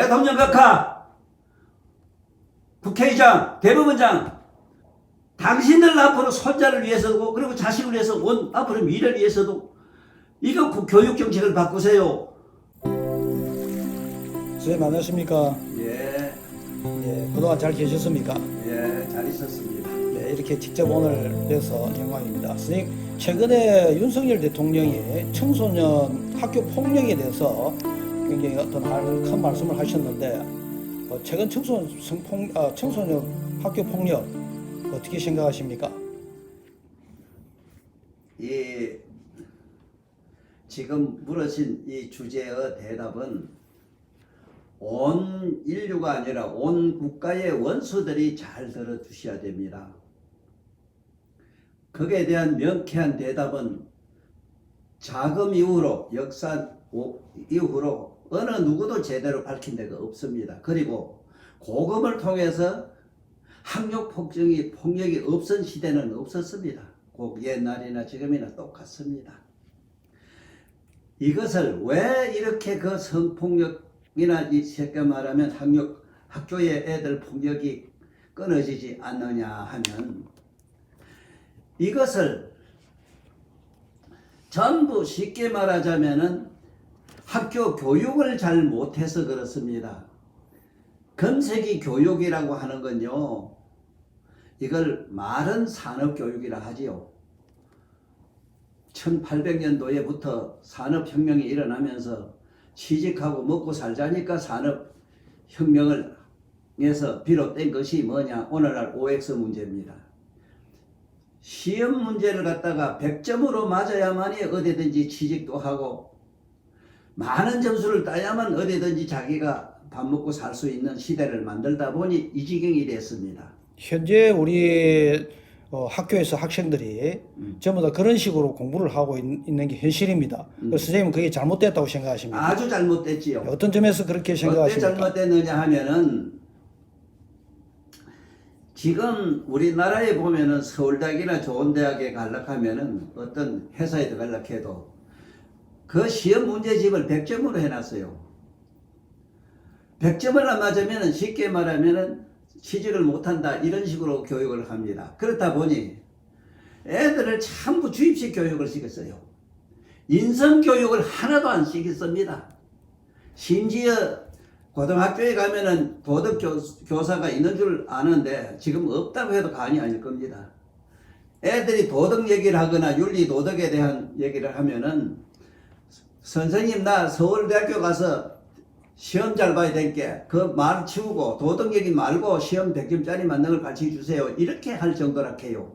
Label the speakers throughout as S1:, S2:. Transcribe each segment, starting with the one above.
S1: 대통령 각하, 국회의장, 대법원장, 당신들 앞으로 손자를 위해서도 그리고 자식을 위해서 온 앞으로 미래를 위해서도 이거 교육 정책을 바꾸세요.
S2: 선생님 안녕하십니까?
S1: 예,
S2: 예, 그동안 잘 계셨습니까?
S1: 예, 잘 있었습니다.
S2: 네, 이렇게 직접 오늘 뵈서 영광입니다. 선생님, 최근에 윤석열 대통령이 청소년 학교 폭력에 대해서 굉장히 어떤 큰 말씀을 하셨는데, 최근 청소년 학교 폭력 어떻게 생각하십니까?
S1: 지금 물으신 이 주제의 대답은 온 인류가 아니라 온 국가의 원수들이 잘 들어주셔야 됩니다. 거기에 대한 명쾌한 대답은 자금 이후로 역사 이후로 어느 누구도 제대로 밝힌 데가 없습니다. 그리고 고금을 통해서 학력 폭력이 없은 시대는 없었습니다. 꼭 옛날이나 지금이나 똑같습니다. 이것을 왜 이렇게 그 성폭력이나 이 쉽게 말하면 학교의 애들 폭력이 끊어지지 않느냐 하면 이것을 전부 쉽게 말하자면은 학교 교육을 잘 못해서 그렇습니다. 금세기 교육이라고 하는 건요, 이걸 말은 산업교육이라 하지요. 1800년도에부터 산업혁명이 일어나면서 취직하고 먹고 살자니까 산업혁명을 해서 비롯된 것이 뭐냐, 오늘날 OX 문제입니다. 시험 문제를 갖다가 100점으로 맞아야만이 어디든지 취직도 하고 많은 점수를 따야만 어디든지 자기가 밥 먹고 살 수 있는 시대를 만들다 보니 이 지경이 됐습니다.
S2: 현재 우리 학교에서 학생들이 전부 다 그런 식으로 공부를 하고 있는 게 현실입니다. 그래서 선생님은 그게 잘못됐다고 생각하십니까?
S1: 아주 잘못됐지요.
S2: 어떤 점에서 그렇게 생각하십니까?
S1: 어떻게 잘못됐느냐 하면은 지금 우리나라에 보면은 서울대학이나 좋은 대학에 가려하면은 어떤 회사에 들어가려해도 그 시험 문제집을 100점으로 해놨어요. 100점을 안 맞으면은 쉽게 말하면은 취직을 못한다 이런 식으로 교육을 합니다. 그렇다 보니 애들을 전부 주입식 교육을 시켰어요. 인성교육을 하나도 안 시켰습니다. 심지어 고등학교에 가면은 도덕교사가 있는 줄 아는데 지금 없다고 해도 과언이 아닐 겁니다. 애들이 도덕 얘기를 하거나 윤리 도덕에 대한 얘기를 하면은 선생님 나 서울대학교 가서 시험 잘 봐야 되니까 그 말 치우고 도덕 얘기 말고 시험 100점짜리 맞는 걸 가르쳐 주세요. 이렇게 할 정도라 해요.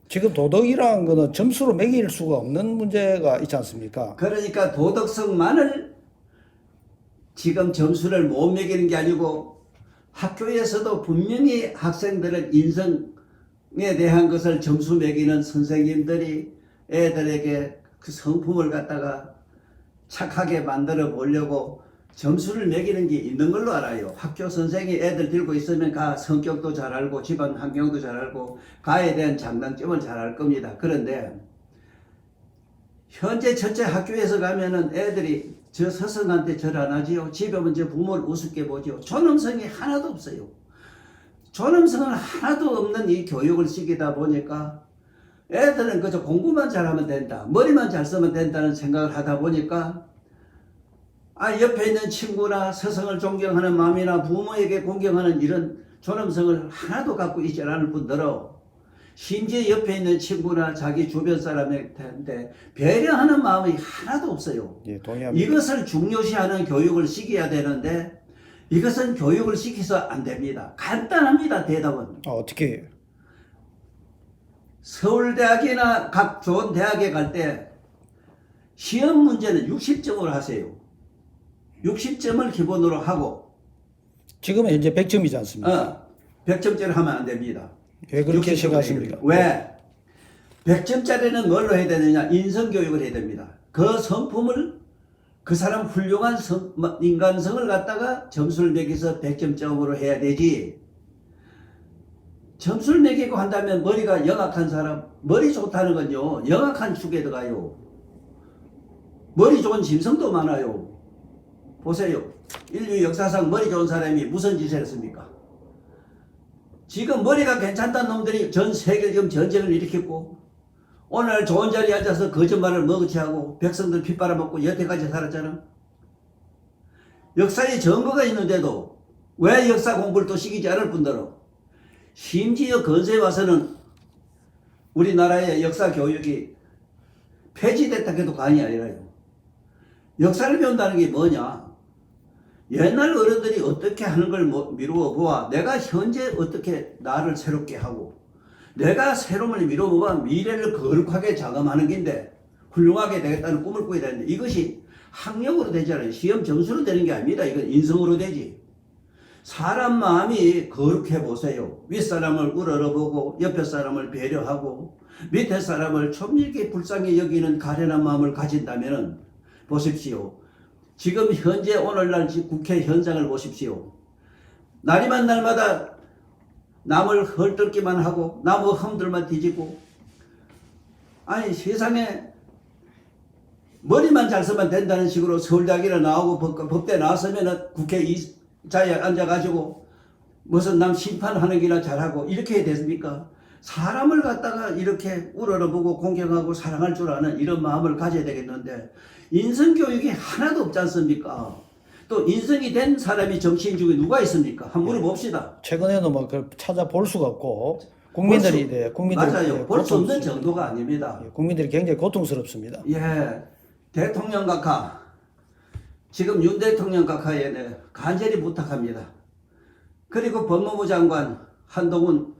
S2: 지금 도덕이라는 거는 점수로 매길 수가 없는 문제가 있지 않습니까?
S1: 그러니까 도덕성만을 지금 점수를 못 매기는 게 아니고 학교에서도 분명히 학생들은 인성에 대한 것을 점수 매기는 선생님들이 애들에게 그 성품을 갖다가 착하게 만들어 보려고 점수를 매기는 게 있는 걸로 알아요. 학교 선생이 애들 들고 있으면 가 성격도 잘 알고 집안 환경도 잘 알고 가에 대한 장단점을 잘 알 겁니다. 그런데 현재 첫째 학교에서 가면은 애들이 저 스승한테 절 안 하지요. 집에 오면 저 부모를 우습게 보죠. 존엄성이 하나도 없어요. 존엄성은 하나도 없는 이 교육을 시키다 보니까 애들은 그저 공부만 잘하면 된다, 머리만 잘 쓰면 된다는 생각을 하다 보니까 옆에 있는 친구나 스승을 존경하는 마음이나 부모에게 공경하는 이런 존엄성을 하나도 갖고 있지 않을 뿐더러 심지어 옆에 있는 친구나 자기 주변 사람한테 배려하는 마음이 하나도 없어요.
S2: 예, 동의합니다.
S1: 이것을 중요시하는 교육을 시켜야 되는데 이것은 교육을 시켜서 안 됩니다. 간단합니다. 대답은.
S2: 어떻게 해요?
S1: 서울대학이나 각 좋은 대학에 갈 때 시험 문제는 60점으로 하세요. 60점을 기본으로 하고
S2: 지금은 현재 100점이지 않습니까?
S1: 100점짜리 하면 안 됩니다.
S2: 왜 그렇게 생각하십니까?
S1: 왜? 100점짜리는 뭘로 해야 되느냐? 인성교육을 해야 됩니다. 그 성품을 그 사람 훌륭한 인간성을 갖다가 점수를 매겨서 100점짜리로 해야 되지. 점수를 매기고 한다면 머리가 영악한 사람, 머리 좋다는 건요, 영악한 축에 들어가요. 머리 좋은 짐승도 많아요. 보세요. 인류 역사상 머리 좋은 사람이 무슨 짓을 했습니까? 지금 머리가 괜찮다는 놈들이 전 세계를 지금 전쟁을 일으켰고, 오늘 좋은 자리에 앉아서 거짓말을 머그치하고 백성들 핏바라먹고 여태까지 살았잖아. 역사에 증거가 있는데도 왜 역사 공부를 또 시키지 않을 뿐더러 심지어 근세에 와서는 우리나라의 역사 교육이 폐지됐다 해도 과언이 아니라요. 역사를 배운다는 게 뭐냐? 옛날 어른들이 어떻게 하는 걸 미루어 보아 내가 현재 어떻게 나를 새롭게 하고 내가 새로움을 미루어 보아 미래를 거룩하게 자금하는 긴데 훌륭하게 되겠다는 꿈을 꾸어야 되는데 이것이 학력으로 되지 않아요. 시험 점수로 되는 게 아닙니다. 이건 인성으로 되지. 사람 마음이 거룩해 보세요. 윗사람을 우러러보고 옆에 사람을 배려하고 밑에 사람을 촌밀게 불쌍히 여기는 가련한 마음을 가진다면 보십시오. 지금 현재 오늘날 국회 현장을 보십시오. 날이만 날마다 남을 헐뜯기만 하고 나무 흠들만 뒤지고 아니 세상에 머리만 잘 쓰면 된다는 식으로 서울대학이나 나오고 법대 나왔으면 국회 자리에 앉아가지고 무슨 남 심판하는 기나 잘하고 이렇게 해야 됐습니까? 사람을 갖다가 이렇게 우러러보고 공경하고 사랑할 줄 아는 이런 마음을 가져야 되겠는데 인성교육이 하나도 없지 않습니까? 또 인성이 된 사람이 정치인 중에 누가 있습니까? 한번 물어봅시다.
S2: 최근에는 뭐 그걸 찾아볼 수가 없고 국민들이
S1: 맞아요. 볼 수 없는 정도가 아닙니다.
S2: 국민들이 굉장히 고통스럽습니다.
S1: 예, 대통령 각하 지금 윤 대통령 각하에 간절히 부탁합니다. 그리고 법무부 장관 한동훈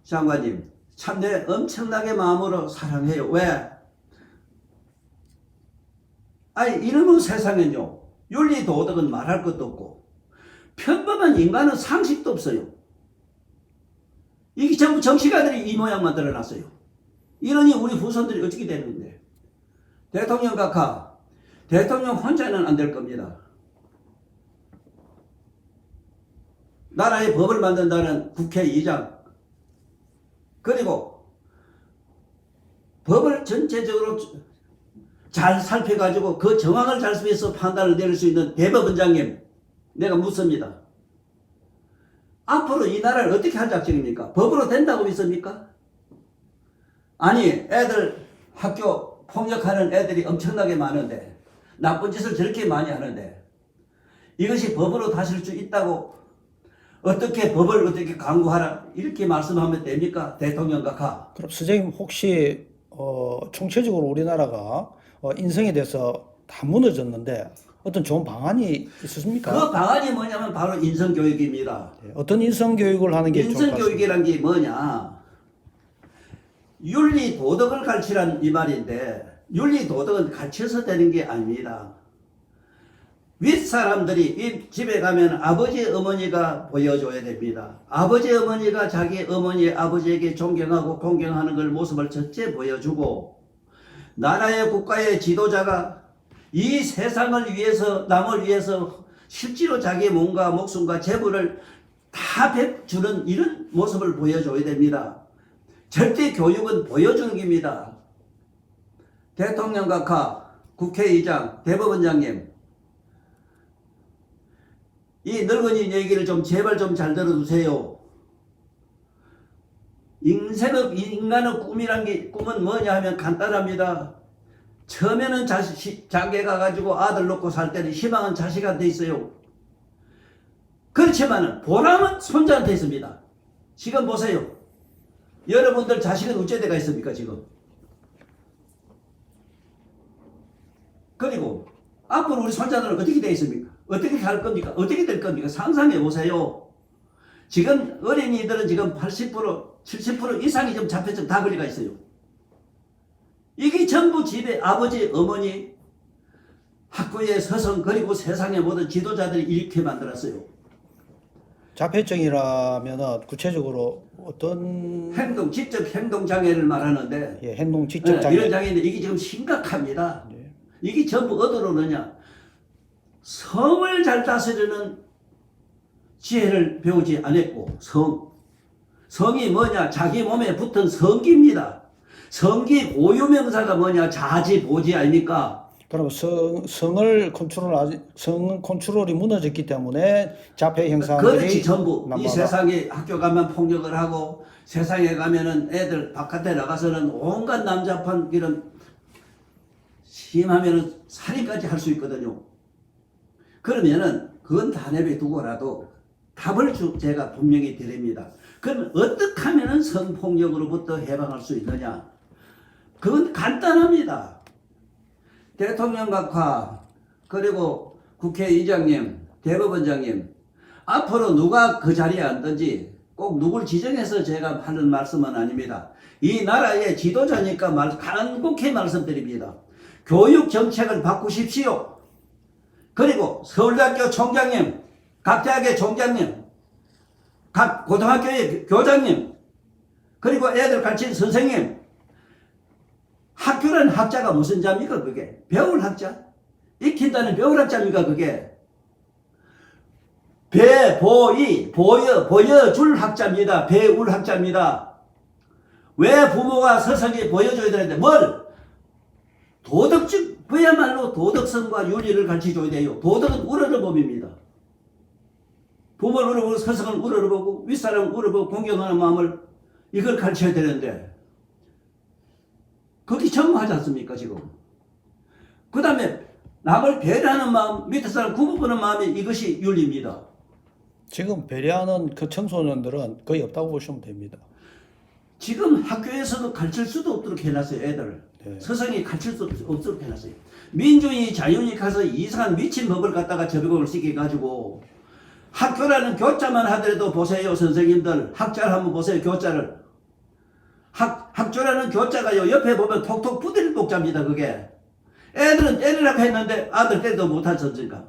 S1: 장관님 참 내 엄청나게 마음으로 사랑해요. 왜? 아니 이놈의 세상엔요 윤리 도덕은 말할 것도 없고 평범한 인간은 상식도 없어요. 이게 전부 정치가들이 이 모양 만들어놨어요. 이러니 우리 후손들이 어떻게 되는데 대통령 각하 대통령 혼자는 안 될 겁니다. 나라의 법을 만든다는 국회의장 그리고 법을 전체적으로 잘 살펴가지고 그 정황을 잘 살펴서 판단을 내릴 수 있는 대법원장님 내가 묻습니다. 앞으로 이 나라를 어떻게 할 작정입니까? 법으로 된다고 믿습니까? 아니 애들 학교 폭력하는 애들이 엄청나게 많은데 나쁜 짓을 저렇게 많이 하는데 이것이 법으로 다실 수 있다고 어떻게 법을 어떻게 강구하라 이렇게 말씀하면 됩니까? 대통령 각하.
S2: 그럼 선생님 혹시 총체적으로 우리나라가 인성에 대해서 다 무너졌는데 어떤 좋은 방안이 있으십니까?
S1: 그 방안이 뭐냐면 바로 인성교육입니다.
S2: 어떤 인성교육을 하는 게 좋을까?
S1: 인성교육이란 게 뭐냐? 윤리 도덕을 가르치란 이 말인데 윤리 도덕은 가르쳐서 되는 게 아닙니다. 윗사람들이 이 집에 가면 아버지 어머니가 보여줘야 됩니다. 아버지 어머니가 자기 어머니 아버지에게 존경하고 공경하는 걸 모습을 첫째 보여주고 나라의 국가의 지도자가 이 세상을 위해서 남을 위해서 실제로 자기의 몸과 목숨과 재물을 다 주는 이런 모습을 보여줘야 됩니다. 절대 교육은 보여주는 겁니다. 대통령 각하, 국회의장, 대법원장님 이 늙은이 얘기를 좀 제발 좀 잘 들어주세요. 인간의 꿈이란 게 꿈은 뭐냐 하면 간단합니다. 처음에는 장가 가지고 아들 놓고 살 때는 희망은 자식한테 있어요. 그렇지만 보람은 손자한테 있습니다. 지금 보세요. 여러분들 자식은 어째대가 있습니까 지금? 그리고 앞으로 우리 손자들은 어떻게 되어 있습니까? 어떻게 갈 겁니까? 어떻게 될 겁니까? 상상해 보세요. 지금 어린이들은 지금 80%, 70% 이상이 좀 자폐증 다 걸려가 있어요. 이게 전부 집에 아버지, 어머니, 학교의 서성 그리고 세상의 모든 지도자들이 이렇게 만들었어요.
S2: 자폐증이라면 구체적으로 어떤
S1: 지적 행동 장애를 말하는데
S2: 행동 지적 장애
S1: 이런 장애인데 이게 지금 심각합니다. 이게 전부 어디로 오느냐? 성을 잘 다스리는 지혜를 배우지 않았고 성이 뭐냐? 자기 몸에 붙은 성기입니다. 성기 고유명사가 뭐냐? 자지보지 아닙니까?
S2: 그러면 성 컨트롤이 무너졌기 때문에 자폐 현상들이
S1: 그렇지. 전부 이
S2: 남아가.
S1: 세상에 학교 가면 폭력을 하고 세상에 가면은 애들 바깥에 나가서는 온갖 남자판 이런 심하면은 살인까지 할 수 있거든요. 그러면은 그건 다 내버려두고라도 답을 제가 분명히 드립니다. 그러면 어떻게 하면은 성폭력으로부터 해방할 수 있느냐? 그건 간단합니다. 대통령각하 그리고 국회의장님, 대법원장님 앞으로 누가 그 자리에 앉든지 꼭 누굴 지정해서 제가 하는 말씀은 아닙니다. 이 나라의 지도자니까 간곡히 말씀드립니다. 교육 정책을 바꾸십시오. 그리고 서울대학교 총장님, 각 대학의 총장님, 각 고등학교의 교장님, 그리고 애들 가르치는 선생님, 학교라는 학자가 무슨 자입니까 그게? 배울 학자? 익힌다는 배울 학자입니까 그게? 보여줄 학자입니다. 배울 학자입니다. 왜 부모가 서서히 보여줘야 되는데 뭘? 그야말로 도덕성과 윤리를 가르쳐줘야 돼요. 도덕은 우러러봄입니다. 부모를 우러보고 서성을 우러러보고 윗사람을 우러보고 공경하는 마음을 이걸 가르쳐야 되는데 그게 전무하지 않습니까 지금? 그 다음에 남을 배려하는 마음, 밑에 사람 구분하는 마음이 이것이 윤리입니다.
S2: 지금 배려하는 그 청소년들은 거의 없다고 보시면 됩니다.
S1: 지금 학교에서도 가르칠 수도 없도록 해놨어요. 애들을.
S2: 네.
S1: 서성이 가르칠 수 없도록 해놨어요. 민주주의 자유니 가서 이상한 미친 법을 갖다가 적용을 시켜가지고 학교라는 교자만 하더라도 보세요. 선생님들 학자를 한번 보세요. 교자를. 학교라는 교자가요. 옆에 보면 톡톡 부딪힐 독자입니다. 그게. 애들은 때리라고 했는데 아들 때도 못할 선생가.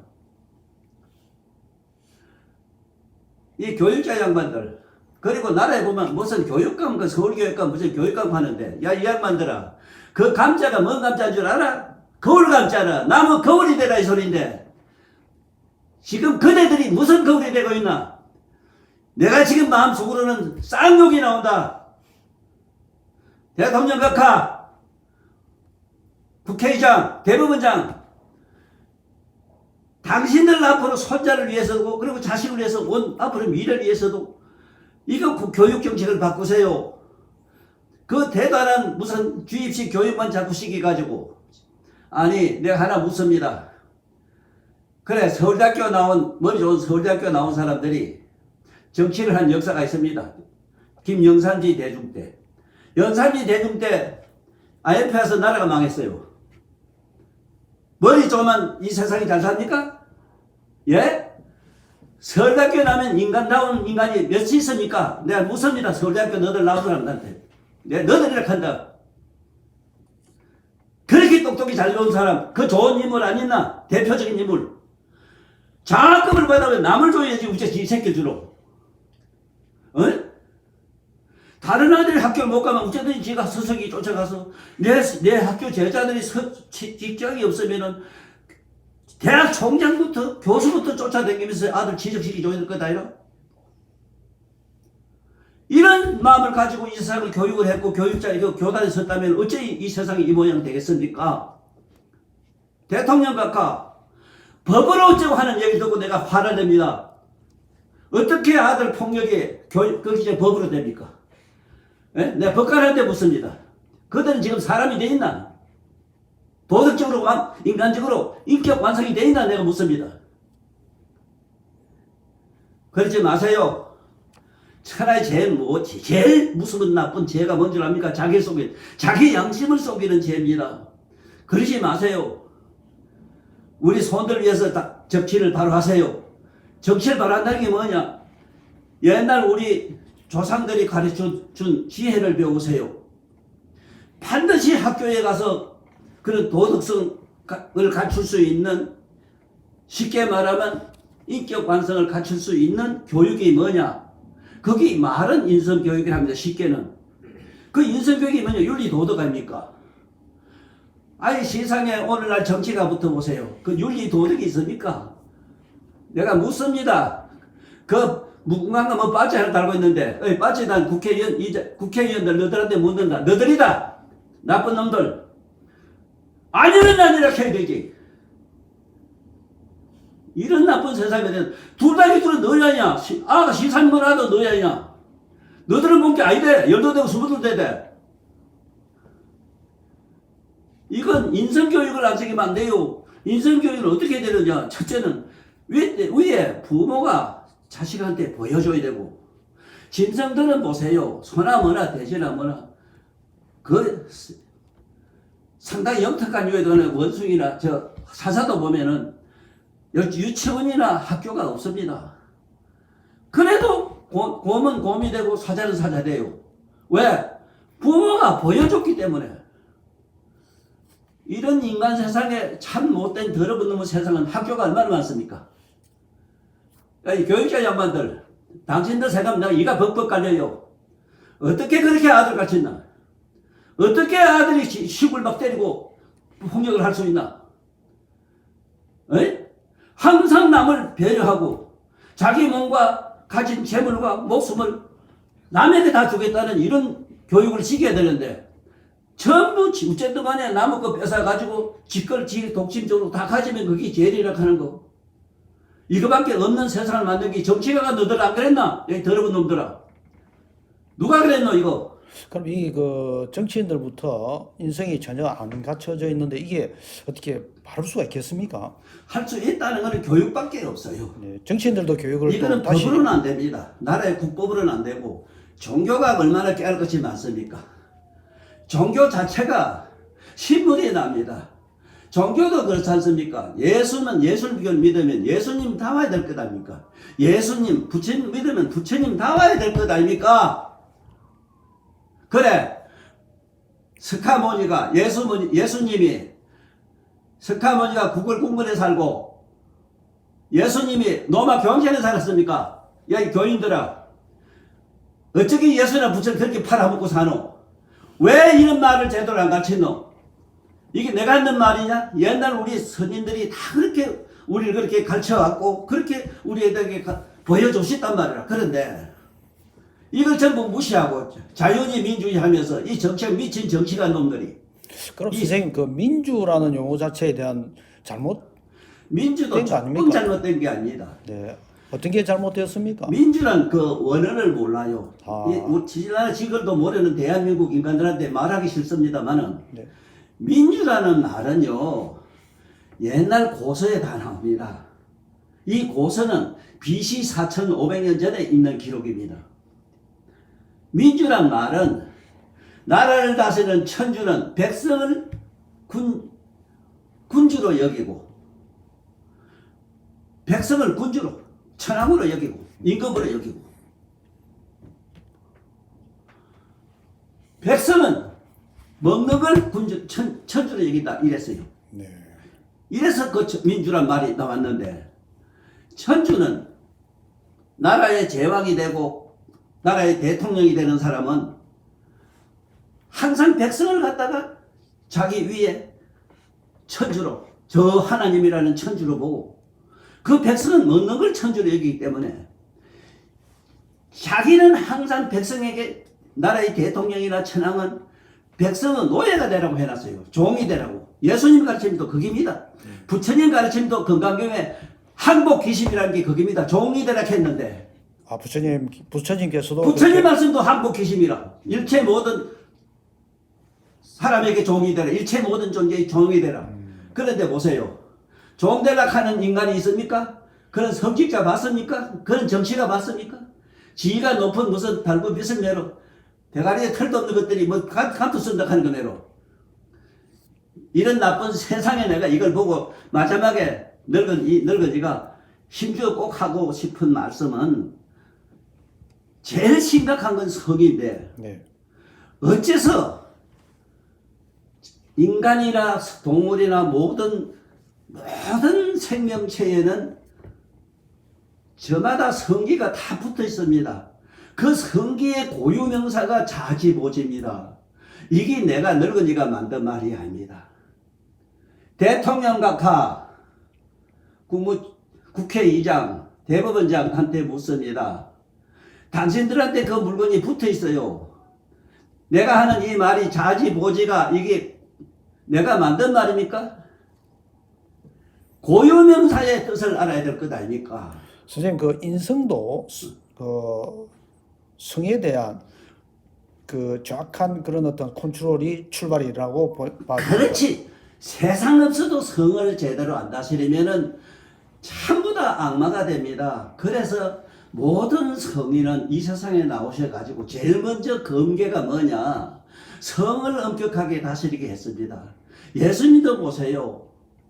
S1: 이 교육자 양반들 그리고 나라에 보면 무슨 교육감 그 서울교육감 무슨 교육감 하는데 야 이 양반들아 그 감자가 뭔 감자인 줄 알아? 거울 감자라. 나무 거울이 되라 이 소리인데 지금 그대들이 무슨 거울이 되고 있나? 내가 지금 마음속으로는 쌍욕이 나온다. 대통령 각하, 국회의장, 대법원장, 당신들 앞으로 손자를 위해서도 그리고 자식을 위해서 온 앞으로 미래를 위해서도 이거 교육정책을 바꾸세요. 그 대단한 무슨 주입식 교육만 자꾸 시켜가지고 아니 내가 하나 묻습니다. 그래 서울대학교 나온 머리 좋은 서울대학교 나온 사람들이 정치를 한 역사가 있습니다. 김영삼지 대중 때 영삼지 대중 때 IMF에서 나라가 망했어요. 머리 조그만 이 세상이 잘 삽니까? 예? 서울대학교 나면 인간다운 인간이 몇이 있습니까? 내가 묻습니다. 서울대학교 너들 나온 사람들한테. 내가 너들이라 한다. 그렇게 똑똑히 잘 배운 사람, 그 좋은 인물 아니나? 대표적인 인물. 장학금을 받아면 남을 줘야지, 우째 이 새끼 주로. 어? 다른 아들이 학교를 못 가면 어쨌든 지가 스승이 쫓아가서 내 학교 제자들이 직장이 없으면은 대학 총장부터 교수부터 쫓아다니면서 아들 지적시켜줘야 될 거다 이런 이런 마음을 가지고 이 세상을 교육을 했고 교육자 이거 교단에 섰다면 어째 이 세상이 이 모양 되겠습니까? 대통령 각하 법으로 어쩌고 하는 얘기 듣고 내가 화를 냅니다. 어떻게 아들 폭력이 그게 이제 법으로 됩니까? 예? 내가 법관한테 묻습니다. 그들은 지금 사람이 돼 있나? 도덕적으로, 인간적으로 인격 완성이 돼 있나? 내가 묻습니다. 그러지 마세요. 차라리 제일 무서운 나쁜 죄가 뭔 줄 압니까? 자기 양심을 속이는 죄입니다. 그러지 마세요. 우리 손들 위해서 정치를 바로 하세요. 정치를 바로 한다는 게 뭐냐? 옛날 우리 조상들이 가르쳐준 지혜를 배우세요. 반드시 학교에 가서 그런 도덕성을 갖출 수 있는 쉽게 말하면 인격 완성을 갖출 수 있는 교육이 뭐냐? 거기 말은 인성교육이랍니다. 쉽게는. 그 인성교육이 뭐냐? 윤리도덕 아닙니까? 아니 세상에 오늘날 정치가 붙어보세요. 그 윤리도덕이 있습니까? 내가 묻습니다. 그 무궁화가 뭐 빠지 하나 달고 있는데 빠지 난 국회의원들 너들한테 묻는다. 너들이다. 나쁜 놈들. 아니면 아니라 해야 되지. 이런 나쁜 세상에는 둘다이들은 너희 아니야. 아가 시산만 하도 너희 아니야. 너들은 본 게 아니대. 열도 되고 스무도 되대. 이건 인성교육을 안 시키면 안 돼요. 인성교육은 어떻게 되느냐. 첫째는 위에 부모가 자식한테 보여줘야 되고, 짐승들은 보세요. 소나 뭐나 돼지나 뭐나 그 상당히 영특한 유해도는 원숭이나 저 사자도 보면은 유치원이나 학교가 없습니다. 그래도 곰은 곰이 되고 사자는 사자 돼요. 왜? 부모가 보여줬기 때문에. 이런 인간 세상에 참 못된 더러운 놈의 세상은 학교가 얼마나 많습니까? 이 교육자 양반들, 당신들 생각하면 이가 벅벅 깔려요. 어떻게 그렇게 아들 가르쳤나? 어떻게 아들이 시골 막 때리고 폭력을 할 수 있나? 에? 항상 남을 배려하고 자기 몸과 가진 재물과 목숨을 남에게 다 주겠다는 이런 교육을 시켜야 되는데, 전부 어쨌든 간에 남의 거 뺏어가지고 지걸 독심적으로 다 가지면 그게 죄리라 하는 거. 이거밖에 없는 세상을 만든 게 정치가가 너들 안 그랬나? 이 더러운 놈들아. 누가 그랬노 이거?
S2: 그럼 이 그 정치인들부터 인성이 전혀 안 갖춰져 있는데 이게 어떻게 바를 수가 있겠습니까?
S1: 할 수 있다는 것은 교육밖에 없어요.
S2: 네, 정치인들도 교육을
S1: 이거는
S2: 또 다시
S1: 법으로는 안 됩니다. 나라의 국법으로는 안 되고, 종교가 얼마나 깨알 것이 많습니까? 종교 자체가 신물이 납니다. 종교도 그렇지 않습니까? 예수는 예수를 믿으면 예수님 다 와야 될 것 아닙니까? 예수님, 부처님 믿으면 부처님 다 와야 될 것 아닙니까? 그래, 스카모니가 예수님이 스카모니가 구글 궁궐에 살고 예수님이 로마 경전에 살았습니까? 야, 이 교인들아, 어떻게 예수나 부처를 그렇게 팔아먹고 사노? 왜 이런 말을 제대로 안 가르치노? 이게 내가 하는 말이냐? 옛날 우리 선인들이 다 그렇게 우리를 그렇게 가르쳐왔고 그렇게 우리에게 보여주셨단 말이야. 그런데 이걸 전부 무시하고 자유주의 민주주의 하면서 이 정책 미친 정치가 놈들이.
S2: 그럼 선생님 그 민주라는 용어 자체에 대한
S1: 민주도
S2: 거
S1: 조금
S2: 아닙니까?
S1: 잘못된 게 아니다.
S2: 네. 어떤 게 잘못되었습니까?
S1: 민주란 그 원어를 몰라요.
S2: 아.
S1: 지나라 지글도 모르는 대한민국 인간들한테 말하기 싫습니다만은
S2: 네.
S1: 민주라는 말은요, 옛날 고서에 다 나옵니다. 이 고서는 BC 4500년 전에 있는 기록입니다. 민주란 말은 나라를 다스리는 천주는 백성을 군주로 여기고, 백성을 군주로, 천황으로 여기고, 임금으로 여기고, 백성은 먹는 걸 천주로 여긴다 이랬어요.
S2: 네.
S1: 이래서 그 민주란 말이 나왔는데, 천주는 나라의 제왕이 되고 나라의 대통령이 되는 사람은 항상 백성을 갖다가 자기 위에 천주로, 저 하나님이라는 천주로 보고, 그 백성은 먹는 걸 천주로 여기기 때문에 자기는 항상 백성에게, 나라의 대통령이나 천황은 백성은 노예가 되라고 해놨어요. 종이 되라고. 예수님 가르침도 그깁니다. 부처님 가르침도 건강경에 한복기심이라는 게 그깁니다. 종이 되라 했는데,
S2: 아 부처님께서도
S1: 부처님
S2: 그렇게-
S1: 말씀도 한복기심이라. 일체 모든 사람에게 종이 되라. 일체 모든 존재의 종이 되라. 그런데 보세요. 종 되라 하는 인간이 있습니까? 그런 성직자 맞습니까? 그런 정치가 맞습니까? 지위가 높은 무슨 달부 빚을 내로 대가리에 털도 없는 것들이 뭐 감투 쓴다 하는 거네로. 이런 나쁜 세상에 내가 이걸 보고 마지막에 늙은이가 힘주어 꼭 하고 싶은 말씀은, 제일 심각한 건 성인데,
S2: 네.
S1: 어째서 인간이나 동물이나 모든 생명체에는 저마다 성기가 다 붙어 있습니다. 그 성기의 고유명사가 자지보지입니다. 이게 내가 늙은이가 만든 말이 아닙니다. 대통령 각하, 국회의장, 대법원장한테 묻습니다. 당신들한테 그 물건이 붙어 있어요. 내가 하는 이 말이 자지보지가 이게 내가 만든 말입니까? 고유명사의 뜻을 알아야 될 것 아닙니까?
S2: 선생님 그 인성도 그 성에 대한 그 정확한 그런 어떤 컨트롤이 출발이라고 봐요.
S1: 그렇지. 세상 없어도 성을 제대로 안 다스리면은 전부 다 악마가 됩니다. 그래서 모든 성인은 이 세상에 나오셔가지고 제일 먼저 검계가 뭐냐? 성을 엄격하게 다스리게 했습니다. 예수님도 보세요.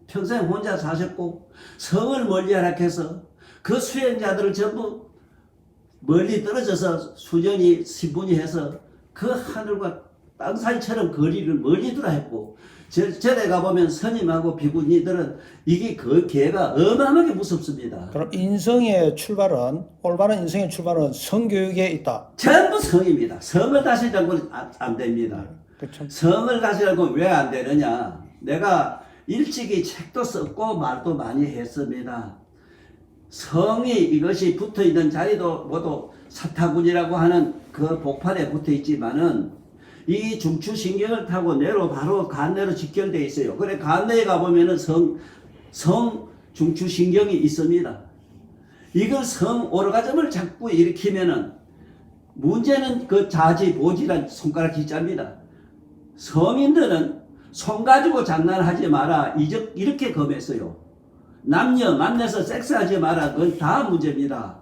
S1: 평생 혼자 사셨고 성을 멀리하라 해서 그 수행자들을 전부 멀리 떨어져서 수전이 신분이 해서 그 하늘과 땅 사이처럼 거리를 멀리 두라 했고 절에 가보면 스님하고 비구니들은 이게 그 개가 어마어마하게 무섭습니다.
S2: 그럼 인성의 출발은 올바른 인성의 출발은 성교육에 있다.
S1: 전부 성입니다. 성을 다스리지 않고는 안 됩니다.
S2: 그렇죠.
S1: 성을 다스리고 왜 안 되느냐? 내가 일찍이 책도 썼고 말도 많이 했습니다. 성이 이것이 붙어 있는 자리도 모두 사타구니라고 하는 그 복판에 붙어 있지만은 이 중추신경을 타고 뇌로 바로 간뇌로 직결되어 있어요. 그래 간뇌에 가보면은 성 중추신경이 있습니다. 이걸 성 오르가즘을 자꾸 일으키면은 문제는 그 자지보지란 손가락 기자입니다. 서민들은 손 가지고 장난하지 마라. 이렇게 검했어요. 남녀 만나서 섹스하지 마라. 그건 다 문제입니다.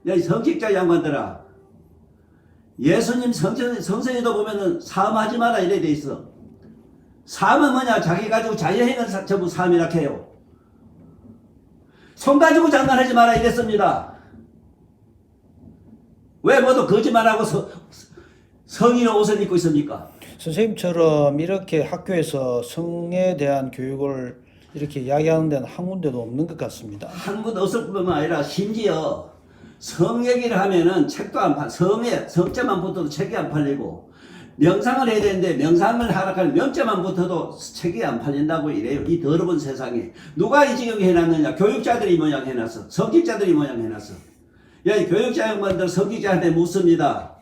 S1: 야, 이 성직자 양반들아. 예수님 성서에도 보면은 사음하지 마라 이래 돼 있어. 사음은 뭐냐? 자기 가지고 자유행을 전부 사음이라 해요. 손 가지고 장난하지 마라 이랬습니다. 왜 모두 거짓말하고 성인의 옷을 입고 있습니까?
S2: 선생님처럼 이렇게 학교에서 성에 대한 교육을 이렇게 이야기하는 데는 한 군데도 없는 것 같습니다.
S1: 한 군데 없을 뿐만 아니라 심지어 성 얘기를 하면은 책도 안 팔, 성자만 붙어도 책이 안 팔리고, 명상을 해야 되는데 명상을 하락할 명자만 붙어도 책이 안 팔린다고 이래요. 이 더러운 세상에. 누가 이 지경에 해놨느냐? 교육자들이 모양 해놨어. 성직자들이 모양 해놨어. 야, 이 교육자 양반들 성직자한테 묻습니다.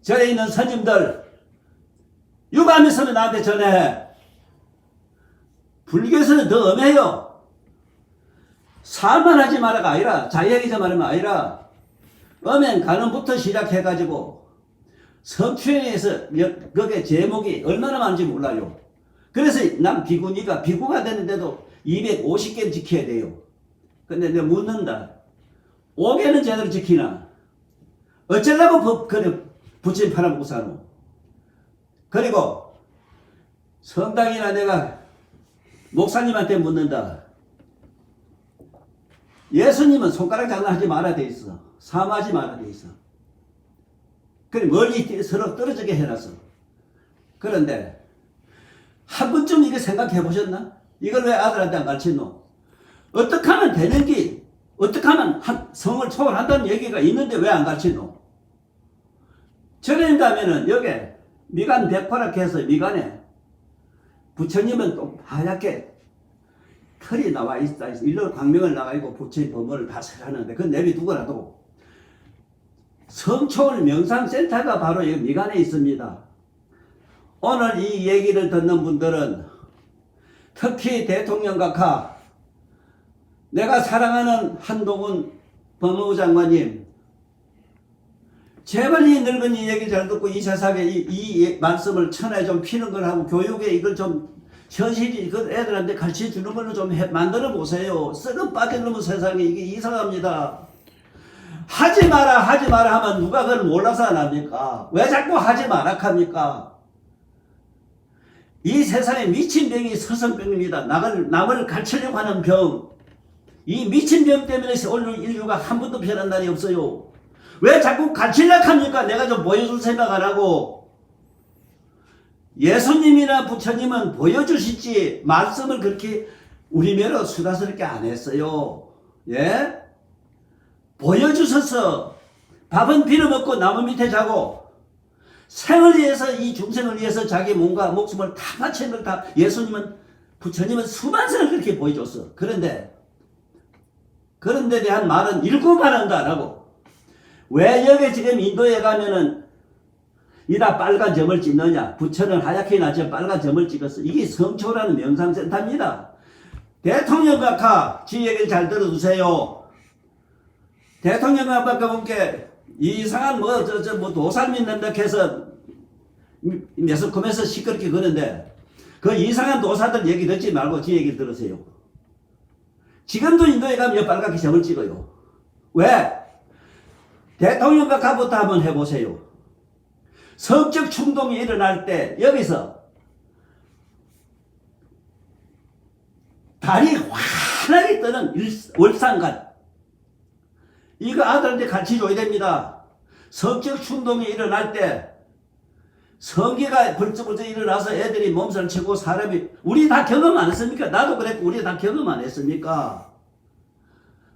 S1: 절에 있는 스님들, 유감이 있으면 나한테 전해해. 불교에서는 더 엄해요. 사만하지 마라가 아니라, 자유하게 말하면 아니라, 엄행 간음부터 시작해가지고, 성추행에서 거기에 제목이 얼마나 많은지 몰라요. 그래서 난 비구니가, 비구가 되는데도 250개는 지켜야 돼요. 근데 내가 묻는다. 5개는 제대로 지키나? 어쩌려고 부처님 팔아먹고 사노? 그리고 성당이나 내가 목사님한테 묻는다. 예수님은 손가락 장난하지 말아야 돼 있어. 사마하지 말아야 돼 있어. 그래 멀리 서로 떨어지게 해놨어. 그런데 한 번쯤 이거 생각해 보셨나? 이걸 왜 아들한테 안 가르쳤노? 어떻게 하면 되는 게, 어떻게 하면 성을 초월한다는 얘기가 있는데 왜 안 가르쳤노? 절에 가면은 여기 미간 백화라고 해서 미간에 부처님은 또 하얗게 털이 나와 있다. 일로 광명을 나가고 부처님 법문을 다 설하는데 그건 내비두고라도 성초월 명상센터가 바로 여기 미간에 있습니다. 오늘 이 얘기를 듣는 분들은 특히 대통령 각하, 내가 사랑하는 한동훈 법무부 장관님, 제발 이 늙은 이 얘기 잘 듣고 이 세상에 이 말씀을 천하에 좀 피는 걸 하고 교육에 이걸 좀 현실이 그 애들한테 가르쳐 주는 걸로 좀 만들어 보세요. 썩어 빠져놓은 세상에 이게 이상합니다. 하지 마라 하면 누가 그걸 몰라서 안 합니까? 왜 자꾸 하지 마라 합니까? 이 세상에 미친 병이 서성병입니다. 남을 가르치려고 하는 병. 이 미친 병 때문에 오늘 인류가 한 번도 변한 날이 없어요. 왜 자꾸 가르치려고 합니까? 내가 좀 보여줄 생각 안 하고. 예수님이나 부처님은 보여주시지 말씀을 그렇게 우리매로 수다스럽게 안 했어요. 예? 보여주셔서 밥은 빌어먹고 나무 밑에 자고 생을 위해서 이 중생을 위해서 자기 몸과 목숨을 다 바치는 걸 다 예수님은 부처님은 수만선을 그렇게 보여줬어. 그런데 대한 말은 일곱만 한다 라고. 왜 여기 지금 인도에 가면은 이다 빨간 점을 찍느냐? 부처는 하얗게 나죠. 빨간 점을 찍었어. 이게 성초라는 명상센터입니다. 대통령 각하 지 얘기를 잘 들어주세요. 대통령 각하 분께 이상한 뭐 도산 믿는다 해서 매스컴에서 시끄럽게 그러는데 그 이상한 도사들 얘기 듣지 말고 지 얘기 들으세요. 지금도 인도에 가면 빨갛게 점을 찍어요. 왜? 대통령 각하부터 한번 해보세요. 성적 충동이 일어날 때 여기서 달이 환하게 뜨는 월상간 이거 아들한테 가르쳐줘야 됩니다. 성적 충동이 일어날 때 성기가 벌쩍벌쩍 일어나서 애들이 몸살 치고 사람이 우리 다 경험 안 했습니까? 나도 그랬고 우리 다 경험 안 했습니까?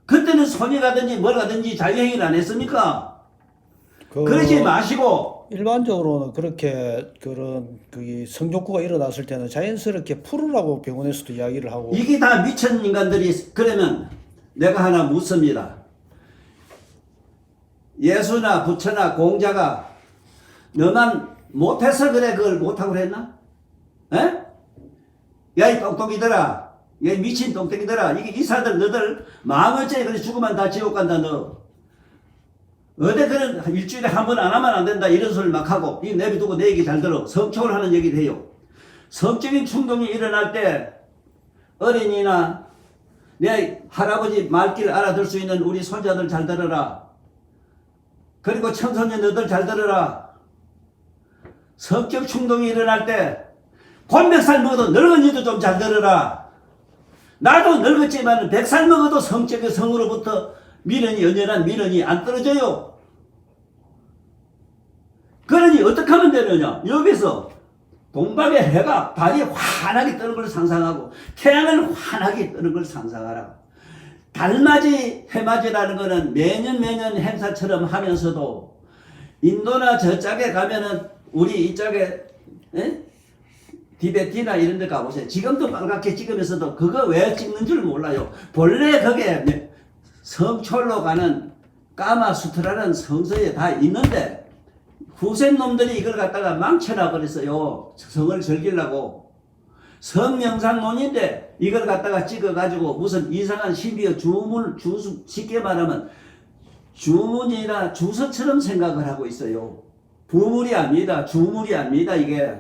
S1: 그때는 손이 가든지 뭘 가든지 자유행위를 안 했습니까? 그러지 마시고
S2: 일반적으로는 그렇게 그런 그 성욕구가 일어났을 때는 자연스럽게 풀으라고 병원에서도 이야기를 하고
S1: 이게 다 미친 인간들이 그러면 내가 하나 묻습니다. 예수나 부처나 공자가 너만 못해서 그래 그걸 못하고 그랬나? 에? 야 이 똥똥이들아 야 이 미친 똥똥이들아 이게 이사들 너들 마음어째 그래 죽으면 다 지옥 간다 너 어디 그런 일주일에 한 번 안 하면 안 된다 이런 소리를 막 하고 이 내비두고 내 얘기 잘 들어. 성촉을 하는 얘기를 해요. 성적인 충동이 일어날 때 어린이나 내 할아버지 말귀를 알아들 수 있는 우리 손자들 잘 들어라. 그리고 청소년 너들 잘 들어라. 성적 충동이 일어날 때 곧 100살 먹어도 늙은이도 좀 잘 들어라. 나도 늙었지만 100살 먹어도 성적의 성으로부터 미련이 연연한 미련이 안 떨어져요. 그러니 어떻게 하면 되느냐? 여기서 동방의 해가 달이 환하게 뜨는 걸 상상하고 태양을 환하게 뜨는 걸 상상하라. 달맞이 해맞이라는 것은 매년 행사처럼 하면서도 인도나 저쪽에 가면은 우리 이쪽에 티베트나 이런 데 가보세요. 지금도 빨갛게 찍으면서도 그거 왜 찍는 줄 몰라요. 본래 그게 성철로 가는 까마수트라는 성서에 다 있는데 후세 놈들이 이걸 갖다가 망쳐놔 버렸어요. 성을 즐기려고. 성명상론인데 이걸 갖다가 찍어가지고 무슨 이상한 신비어 주수 쉽게 말하면 주문이나 주서처럼 생각을 하고 있어요. 부물이 아닙니다. 주물이 아닙니다. 이게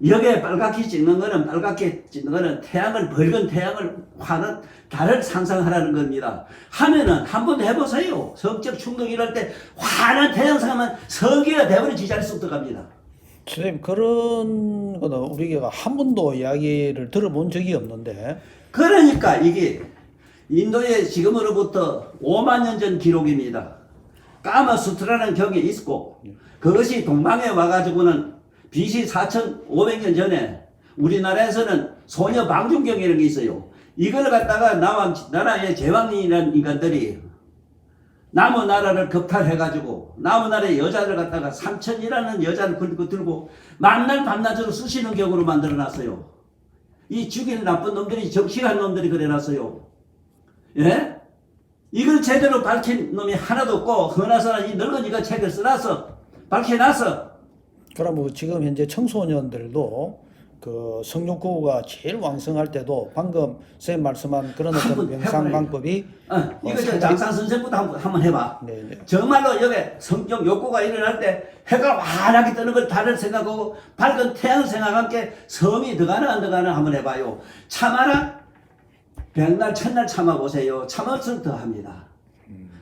S1: 여기에 빨갛게 찍는 거는 태양을 밝은 태양을 화는 달을 상상하라는 겁니다. 하면은 한 번 해보세요. 성적 충동이 이럴 때 환한 태양 상하면 성기가 대버려 지자리 쑥 들어갑니다.
S2: 선생님 그런 거는 우리가 한 번도 이야기를 들어본 적이 없는데
S1: 그러니까 이게 인도에 지금으로부터 5만 년 전 기록입니다. 까마수트라는 경이 있고 그것이 동방에 와가지고는 BC 4,500년 전에 우리나라에서는 소녀 방중경이라는 게 있어요. 이걸 갖다가 나라의 제왕이라는 인간들이 남의 나라를 겁탈해가지고 남의 나라의 여자를 갖다가 삼천이라는 여자를 들고 만날 밤낮으로 쑤시는 격으로 만들어놨어요. 이 죽이는 나쁜 놈들이 정치한 놈들이 그래놨어요. 예? 이걸 제대로 밝힌 놈이 하나도 없고 허나서나 이 늙은이가 책을 써놨어. 밝혀놨어.
S2: 그럼 지금 현재 청소년들도 그 성욕구가 제일 왕성할 때도 방금 선생님 말씀한 그런 어떤 명상 방법이
S1: 이거 저 장산 선생부터 한번 해봐.
S2: 네.
S1: 정말로 여기 성적 욕구가 일어날 때 해가 환하게 뜨는 걸 달을 생각하고 밝은 태양을 생각한 게 성이 들어가나 안 들어가나 한번 해봐요. 참아라. 백날 천날 참아보세요. 참을수록 더합니다.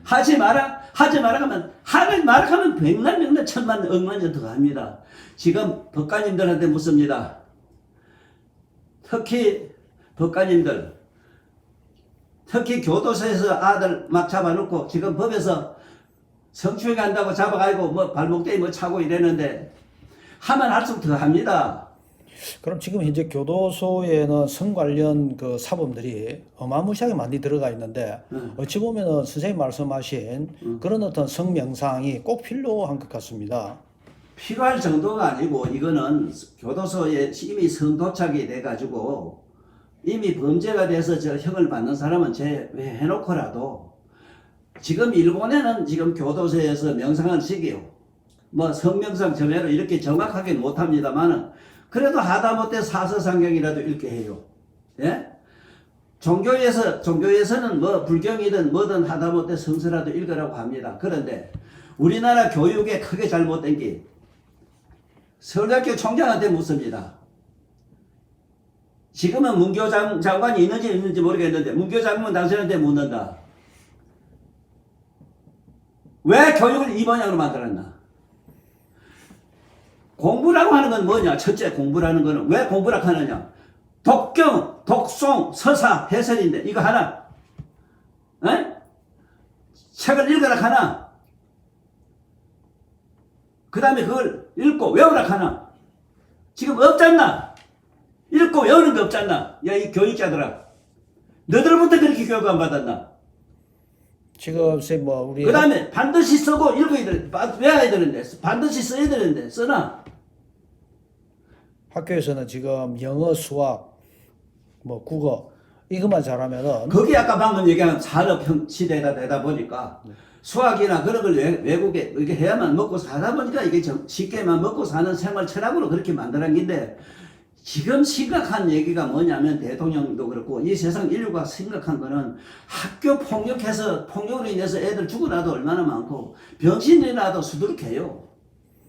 S1: 하지 마라 하면 백날 천만 억만 년 더합니다. 지금 법관님들한테 묻습니다. 특히 법관님들, 특히 교도소에서 아들 막 잡아놓고 지금 법에서 성추행 한다고 잡아가지고 뭐 발목대에 뭐 차고 이랬는데 하면 할수록 더 합니다.
S2: 그럼 지금 현재 교도소에는 성 관련 그 사범들이 어마무시하게 많이 들어가 있는데 어찌 보면은 선생님 말씀하신 그런 어떤 성명상이 꼭 필요한 것 같습니다.
S1: 필요할 정도가 아니고 이거는 교도소에 이미 성도착이 돼가지고 이미 범죄가 돼서 저 형을 받는 사람은 제외해놓고라도 지금 일본에는 지금 교도소에서 명상을 시켜요. 뭐 성명상 점해로 이렇게 정확하게 못합니다만은 그래도 하다못해 사서상경이라도 읽게 해요. 예? 종교에서는 뭐 불경이든 뭐든 하다못해 성서라도 읽으라고 합니다. 그런데 우리나라 교육에 크게 잘못된 게 서울대학교 총장한테 묻습니다. 지금은 문교 장관이 있는지 모르겠는데 문교 장관 당신한테 묻는다. 왜 교육을 이 모양으로 만들었나? 공부라고 하는 건 뭐냐? 첫째 공부라는 거는 왜 공부라고 하느냐? 독경, 독송, 서사, 해설인데 이거 하나? 에? 책을 읽으라 하나? 그 다음에 그걸 읽고 외우라 하나? 지금 없잖나? 읽고 외우는 게 없잖나? 야, 이 교육자들아. 너들부터 그렇게 교육 안 받았나?
S2: 지금 선생님 뭐 우리
S1: 그 다음에 반드시 쓰고 읽어야 되는데, 외워야 되는데, 반드시 써야 되는데, 쓰나?
S2: 학교에서는 지금 영어, 수학, 뭐 국어 이것만 잘하면은
S1: 그게 아까 방금 얘기한 산업형 시대가 되다 보니까 수학이나 그런 걸 외국에 이렇게 해야만 먹고 사다 보니까 이게 쉽게만 먹고 사는 생활 철학으로 그렇게 만들어낸 건데 지금 심각한 얘기가 뭐냐면 대통령도 그렇고 이 세상 인류가 심각한 거는 학교 폭력해서 폭력으로 인해서 애들 죽어나도 얼마나 많고 병신이 나도 수두룩해요.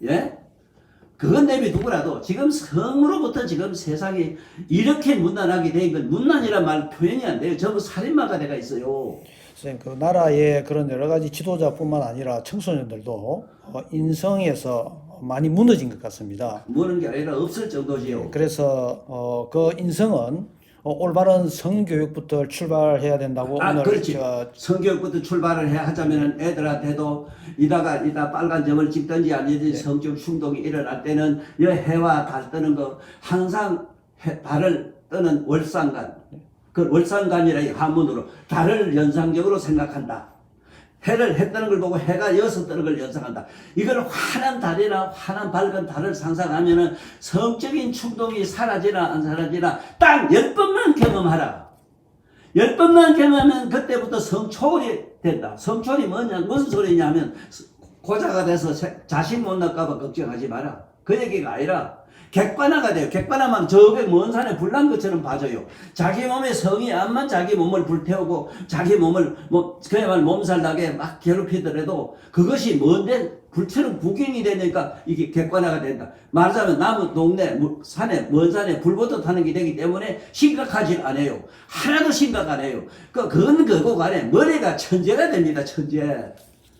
S1: 예? 그건 내비두고라도 지금 성으로부터 지금 세상이 이렇게 문란하게 된 건 문란이란 말 표현이 안 돼요. 전부 살인마가 돼가 있어요.
S2: 선생님 그 나라의 그런 여러 가지 지도자뿐만 아니라 청소년들도 인성에서 많이 무너진 것 같습니다.
S1: 무는 게 아니라 없을 정도지요.
S2: 그래서 그 인성은 올바른 성교육부터 출발해야 된다고 오늘
S1: 그렇지. 성교육부터 출발을 하자면은 애들한테도 이따 빨간 점을 찍든지 아니든지 성적 충동이 일어날 때는 이 해와 달 뜨는 거 항상 달을 뜨는 월상간, 그 월상간이라 이 한문으로 달을 연상적으로 생각한다. 해를 해 뜨는 걸 보고 해가 여서 뜨는 걸 연상한다. 이걸 환한 달이나 환한 밝은 달을 상상하면은 성적인 충동이 사라지나 안 사라지나 딱 10번만 경험하라. 10번만 경험하면 그때부터 성초월이 된다. 성초월이 뭐냐, 무슨 소리냐 하면 고자가 돼서 자식 못 낳을까봐 걱정하지 마라. 그 얘기가 아니라 객관화가 돼요. 객관화만 저게 먼 산에 불난 것처럼 봐줘요. 자기 몸에 성이 암만 자기 몸을 불태우고 자기 몸을 그야말로 몸살나게 막 괴롭히더라도 그것이 먼데 불처럼 구경이 되니까 이게 객관화가 된다. 말하자면 나무 동네 산에 먼 산에 불부터 타는 게 되기 때문에 심각하지 않아요. 하나도 심각 안 해요. 그건 그거 간에 머리가 천재가 됩니다. 천재.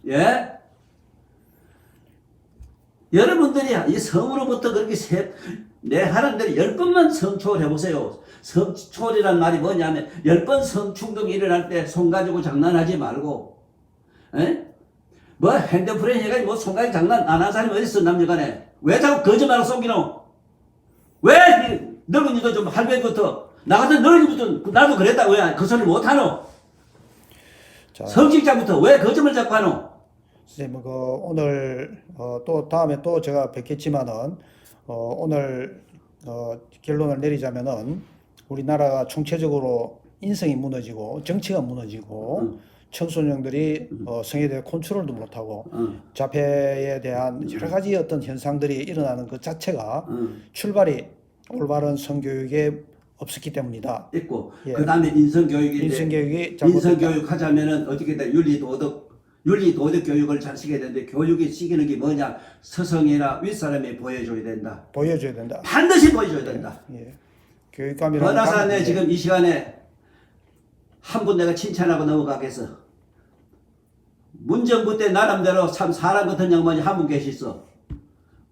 S1: 예? 여러분들이 이 성으로부터 그렇게 내 하는 대로 10번만 성초월 해보세요. 성초월이란 말이 뭐냐면 10번 성충동이 일어날 때 손 가지고 장난하지 말고 뭐 핸드폰에 해가지고 손 가지고 장난 안 하는 사람이 어딨어 남녀간에. 왜 자꾸 거짓말을 속이노? 왜 늙은이도 좀 할배부터 나 같은 늙은이부터 나도 그랬다 왜 그 소리 못하노? 성직자부터 왜 거짓말 자꾸 하노?
S2: 선생님, 오늘 또 다음에 또 제가 뵙겠지만은 오늘 결론을 내리자면은 우리나라가 총체적으로 인성이 무너지고 정치가 무너지고 청소년들이 성에 대해 컨트롤도 못하고 자폐에 대한 여러 가지 어떤 현상들이 일어나는 것 자체가 출발이 올바른 성교육에 없었기 때문이다.
S1: 있고
S2: 예.
S1: 그 다음에 인성교육인데
S2: 인성교육이
S1: 인성교육 하자면은 어떻게 돼? 윤리도덕 교육을 잘 시켜야 되는데 교육이 시키는 게 뭐냐? 스승이나 윗사람이 보여줘야 된다.
S2: 보여줘야 된다.
S1: 반드시 보여줘야 된다.
S2: 예. 교육감이라는
S1: 그러나서 내 지금 이 시간에 한 분 내가 칭찬하고 넘어가겠어. 문정부 때 나름대로 참 사람 같은 양반이 한 분 계시어.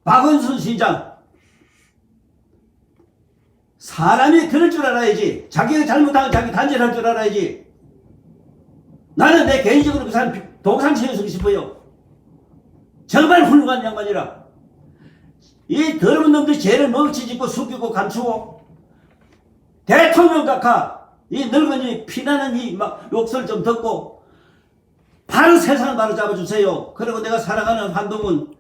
S1: 박은순 시장. 사람이 그럴 줄 알아야지. 자기가 잘못하면 자기 단죄할 줄 알아야지. 나는 내 개인적으로 그 사람 동상 세우고 싶어요. 정말 훌륭한 양반이라. 이 더러운 놈들이 죄를 멈치짓고 숨기고 감추고 대통령 각하 이 늙은이 피나는 이 막 욕설 좀 듣고 바로 세상을 바로 잡아주세요. 그리고 내가 사랑하는 한동훈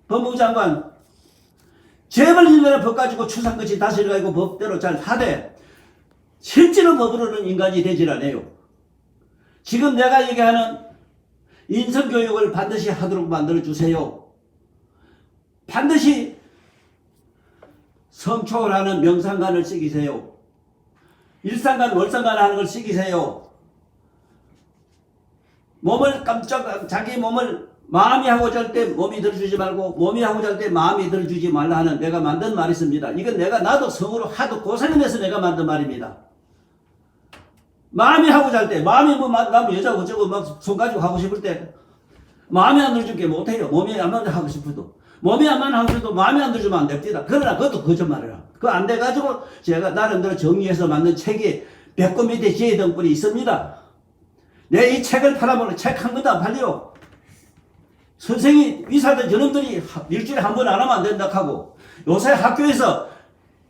S1: 법무부 장관 제발 이나라 법 가지고 추상같이 다스려가지고 법대로 잘 하되 실제로 법으로는 인간이 되질 않아요. 지금 내가 얘기하는 인성교육을 반드시 하도록 만들어주세요. 반드시 성초라는 명상관을 시키세요. 일상관, 월상관 하는 걸 시키세요. 몸을 자기 몸을 마음이 하고 잘 때 몸이 들어주지 말고 몸이 하고 잘 때 마음이 들어주지 말라 하는 내가 만든 말이 있습니다. 이건 나도 성으로 하도 고생해서 내가 만든 말입니다. 마음이 하고 잘 때, 마음이 남 여자고 저거 막 손 가지고 하고 싶을 때 마음이 안 들어주게 못해요. 몸이 안 하고 싶어도. 몸이 안 하고 싶어도 마음이 안 들어주면 안 됩니다. 그러나 그것도 거짓말이라. 그거 안 돼가지고 제가 나름대로 정리해서 만든 책이 배꼽 밑에 지혜등불이 있습니다. 내 이 책을 팔아보면 책 한 권도 안 팔려. 선생이, 의사들 저놈들이 일주일에 한 번 안 하면 안 된다 하고 요새 학교에서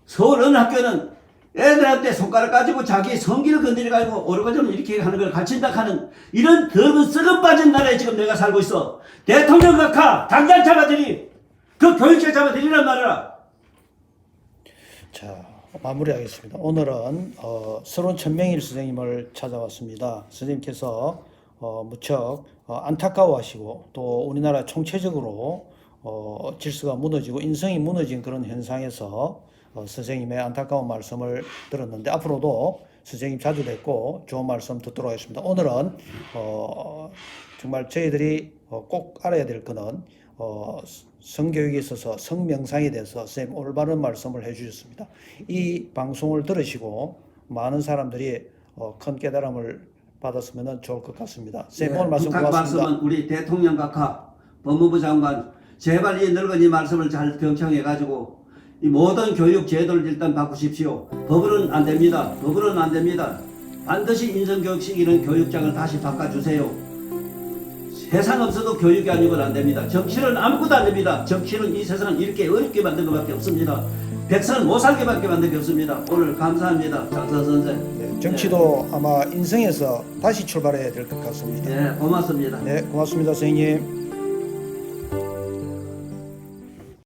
S1: 서울 어느 학교는 애들한테 손가락 가지고 자기 성기를 건드려가지고 오르가즘을 이렇게 하는 걸 가르친다 하는 이런 더러운 썩어 빠진 나라에 지금 내가 살고 있어. 대통령 각하 당장 잡아들이 그 교육자 잡아들이란 말이야.
S2: 자, 마무리하겠습니다. 오늘은 서론 천명일 선생님을 찾아왔습니다. 선생님께서 무척 안타까워하시고 또 우리나라 총체적으로 질서가 무너지고 인성이 무너진 그런 현상에서 선생님의 안타까운 말씀을 들었는데 앞으로도 선생님 자주 뵙고 좋은 말씀 듣도록 하겠습니다. 오늘은 정말 저희들이 꼭 알아야 될 거는 성교육에 있어서 성명상에 대해서 선생님 올바른 말씀을 해주셨습니다. 이 방송을 들으시고 많은 사람들이 큰 깨달음을 받았으면 좋을 것 같습니다. 선생님 오늘 말씀
S1: 부탁
S2: 고맙습니다.
S1: 말씀은 우리 대통령 각하 법무부 장관 제발 이 늙은이 말씀을 잘 경청해가지고 이 모든 교육 제도를 일단 바꾸십시오. 법으로는 안 됩니다. 법으로는 안 됩니다. 반드시 인성교육 시키는 교육장을 다시 바꿔주세요. 세상 없어도 교육이 아니고는 안 됩니다. 정치는 아무것도 안 됩니다. 정치는 이 세상은 이렇게 어렵게 만든 것밖에 없습니다. 백성은 못 살게밖에 만든 게 없습니다. 오늘 감사합니다. 장선 선생.
S2: 네, 정치도 아마 인성에서 다시 출발해야 될 것 같습니다.
S1: 네, 고맙습니다.
S2: 네, 고맙습니다, 선생님.